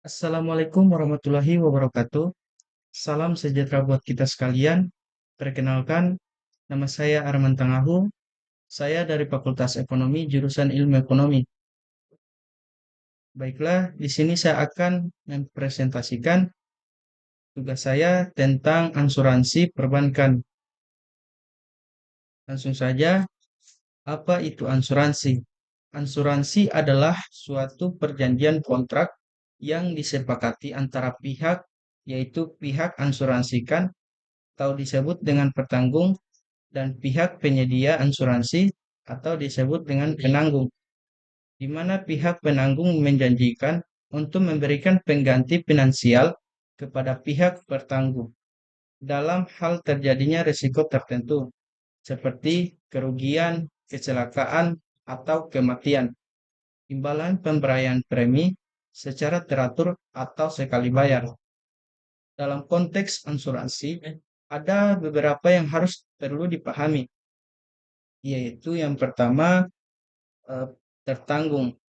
Assalamualaikum warahmatullahi wabarakatuh. Salam sejahtera buat kita sekalian. Perkenalkan, nama saya Arman Tangahu. Saya dari Fakultas Ekonomi, jurusan Ilmu Ekonomi. Baiklah, di sini saya akan mempresentasikan tugas saya tentang asuransi perbankan. Langsung saja, apa itu asuransi? Asuransi adalah suatu perjanjian kontrak yang disepakati antara pihak, yaitu pihak asuransikan atau disebut dengan petanggung dan pihak penyedia asuransi atau disebut dengan penanggung, di mana pihak penanggung menjanjikan untuk memberikan pengganti finansial kepada pihak petanggung dalam hal terjadinya risiko tertentu, seperti kerugian, kecelakaan, atau kematian. Imbalan pemberian premi secara teratur atau sekali bayar. Dalam konteks asuransi, ada beberapa yang harus perlu dipahami, yaitu yang pertama, eh, tertanggung.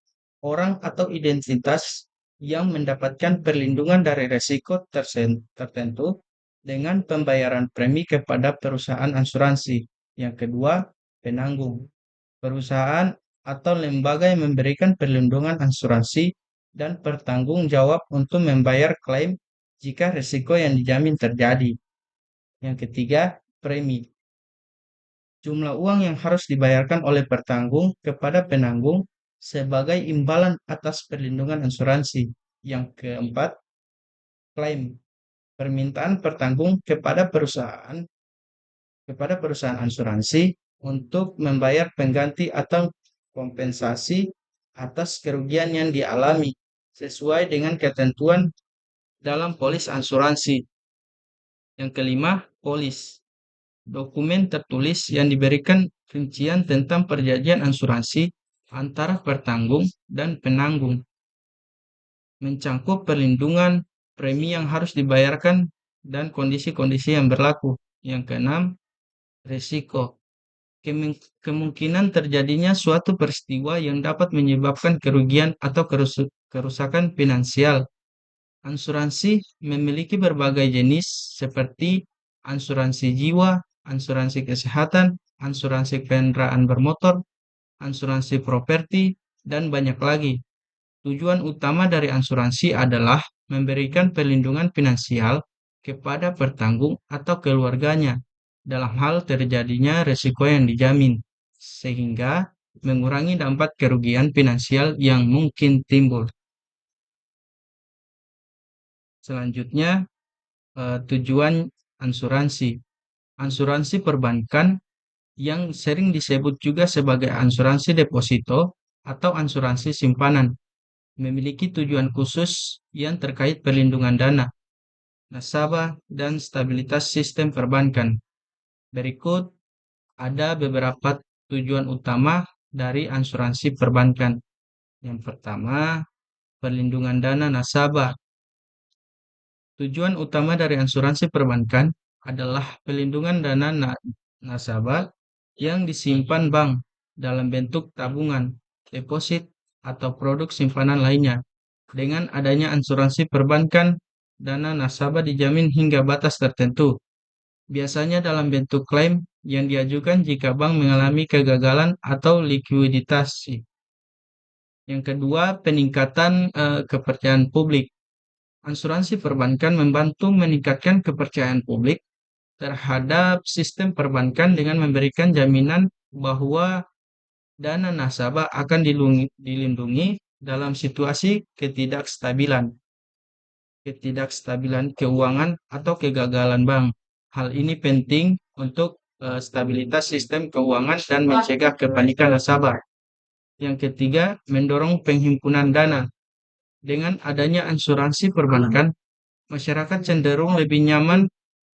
Orang atau identitas yang mendapatkan perlindungan dari risiko tertentu dengan pembayaran premi kepada perusahaan asuransi. Yang kedua, penanggung. Perusahaan atau lembaga yang memberikan perlindungan asuransi dan bertanggung jawab untuk membayar klaim jika risiko yang dijamin terjadi. Yang ketiga, premi. Jumlah uang yang harus dibayarkan oleh pertanggung kepada penanggung sebagai imbalan atas perlindungan asuransi. Yang keempat, klaim. Permintaan pertanggung kepada perusahaan asuransi untuk membayar pengganti atau kompensasi atas kerugian yang dialami sesuai dengan ketentuan dalam polis asuransi. Yang kelima, polis. Dokumen tertulis yang diberikan rincian tentang perjanjian asuransi antara pertanggung dan penanggung, mencangkup perlindungan, premi yang harus dibayarkan, dan kondisi-kondisi yang berlaku. Yang keenam, risiko. Kemungkinan terjadinya suatu peristiwa yang dapat menyebabkan kerugian atau kerusakan finansial. Asuransi memiliki berbagai jenis seperti asuransi jiwa, asuransi kesehatan, asuransi kendaraan bermotor, asuransi properti, dan banyak lagi. Tujuan utama dari asuransi adalah memberikan perlindungan finansial kepada pertanggung atau keluarganya dalam hal terjadinya risiko yang dijamin, sehingga mengurangi dampak kerugian finansial yang mungkin timbul. Selanjutnya, tujuan asuransi. Asuransi perbankan yang sering disebut juga sebagai asuransi deposito atau asuransi simpanan memiliki tujuan khusus yang terkait perlindungan dana, nasabah, dan stabilitas sistem perbankan. Berikut ada beberapa tujuan utama dari asuransi perbankan. Yang pertama, perlindungan dana nasabah. Tujuan utama dari asuransi perbankan adalah pelindungan dana nasabah yang disimpan bank dalam bentuk tabungan, deposit, atau produk simpanan lainnya. Dengan adanya asuransi perbankan, dana nasabah dijamin hingga batas tertentu, biasanya dalam bentuk klaim yang diajukan jika bank mengalami kegagalan atau likuiditasi. Yang kedua, peningkatan kepercayaan publik. Asuransi perbankan membantu meningkatkan kepercayaan publik terhadap sistem perbankan dengan memberikan jaminan bahwa dana nasabah akan dilindungi dalam situasi ketidakstabilan keuangan atau kegagalan bank. Hal ini penting untuk stabilitas sistem keuangan dan mencegah kepanikan nasabah. Yang ketiga, mendorong penghimpunan dana. Dengan adanya asuransi perbankan, masyarakat cenderung lebih nyaman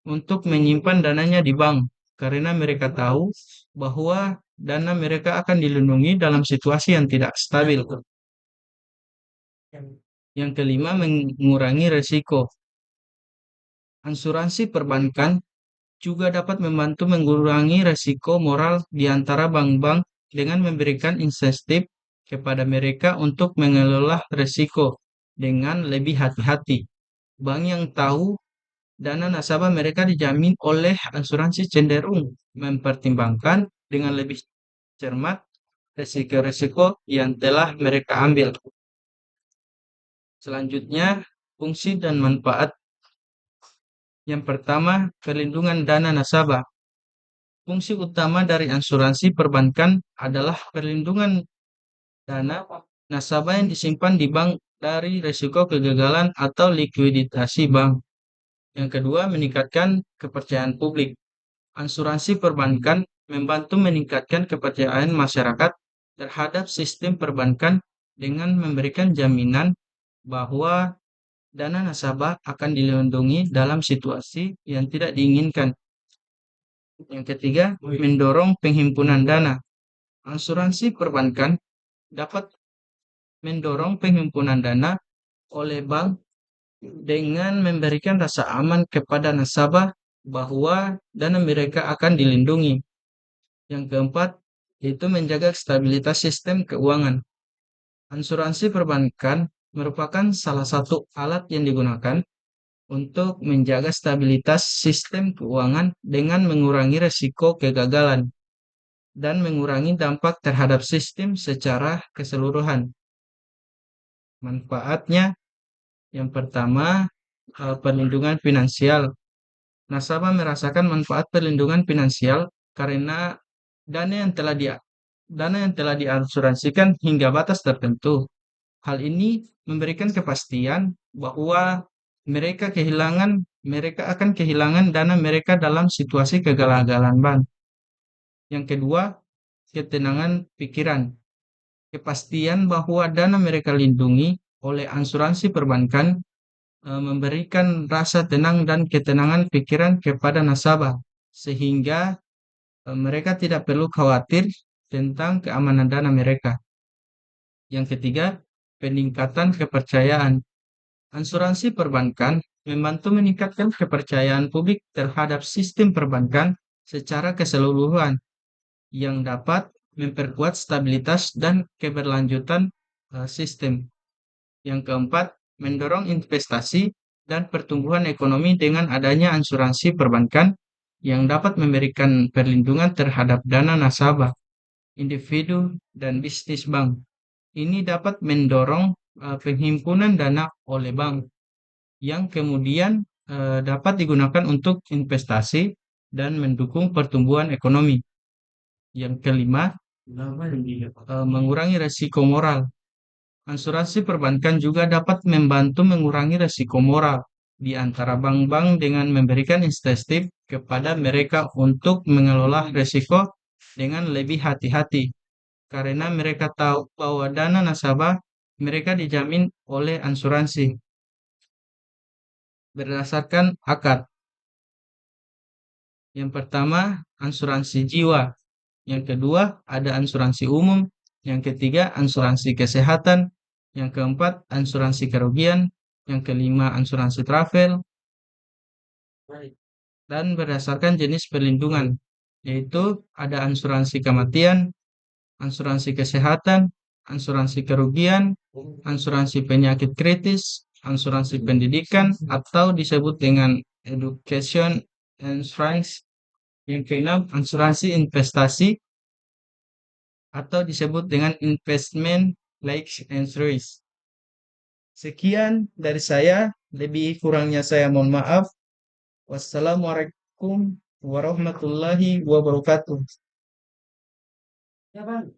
untuk menyimpan dananya di bank karena mereka tahu bahwa dana mereka akan dilindungi dalam situasi yang tidak stabil. Yang kelima, mengurangi risiko. Asuransi perbankan juga dapat membantu mengurangi risiko moral di antara bank-bank dengan memberikan insentif kepada mereka untuk mengelola risiko dengan lebih hati-hati. Bank yang tahu dana nasabah mereka dijamin oleh asuransi cenderung mempertimbangkan dengan lebih cermat resiko-resiko yang telah mereka ambil. Selanjutnya, fungsi dan manfaat. Yang pertama, perlindungan dana nasabah. Fungsi utama dari asuransi perbankan adalah perlindungan dana nasabah yang disimpan di bank dari risiko kegagalan atau likuiditasi bank. Yang kedua, meningkatkan kepercayaan publik. Asuransi perbankan membantu meningkatkan kepercayaan masyarakat terhadap sistem perbankan dengan memberikan jaminan bahwa dana nasabah akan dilindungi dalam situasi yang tidak diinginkan. Yang ketiga, mendorong penghimpunan dana. Asuransi perbankan dapat mendorong penghimpunan dana oleh bank dengan memberikan rasa aman kepada nasabah bahwa dana mereka akan dilindungi. Yang keempat, yaitu menjaga stabilitas sistem keuangan. Asuransi perbankan merupakan salah satu alat yang digunakan untuk menjaga stabilitas sistem keuangan dengan mengurangi risiko kegagalan dan mengurangi dampak terhadap sistem secara keseluruhan. Manfaatnya, yang pertama, perlindungan finansial. Nasabah merasakan manfaat perlindungan finansial karena dana yang telah dia dana yang telah diasuransikan hingga batas tertentu. Hal ini memberikan kepastian bahwa mereka akan kehilangan dana mereka dalam situasi kegagalan bank. Yang kedua, ketenangan pikiran. Kepastian bahwa dana mereka lindungi oleh asuransi perbankan memberikan rasa tenang dan ketenangan pikiran kepada nasabah, sehingga mereka tidak perlu khawatir tentang keamanan dana mereka. Yang ketiga, peningkatan kepercayaan. Asuransi perbankan membantu meningkatkan kepercayaan publik terhadap sistem perbankan secara keseluruhan yang dapat memperkuat stabilitas dan keberlanjutan sistem. Yang keempat, mendorong investasi dan pertumbuhan ekonomi dengan adanya asuransi perbankan yang dapat memberikan perlindungan terhadap dana nasabah, individu, dan bisnis bank. Ini dapat mendorong penghimpunan dana oleh bank yang kemudian dapat digunakan untuk investasi dan mendukung pertumbuhan ekonomi. Yang kelima, mengurangi risiko moral. Asuransi perbankan juga dapat membantu mengurangi risiko moral di antara bank-bank dengan memberikan insentif kepada mereka untuk mengelola risiko dengan lebih hati-hati karena mereka tahu bahwa dana nasabah mereka dijamin oleh asuransi berdasarkan akad. Yang pertama, asuransi jiwa. Yang kedua, ada asuransi umum. Yang ketiga, asuransi kesehatan. Yang keempat, asuransi kerugian. Yang kelima, asuransi travel. Dan berdasarkan jenis perlindungan, yaitu ada asuransi kematian, asuransi kesehatan, asuransi kerugian, asuransi penyakit kritis, asuransi pendidikan, atau disebut dengan education insurance. Yang keenam, asuransi investasi atau disebut dengan investment like insurance. Sekian dari saya, lebih kurangnya saya mohon maaf. Wassalamualaikum warahmatullahi wabarakatuh. Ya, Bang.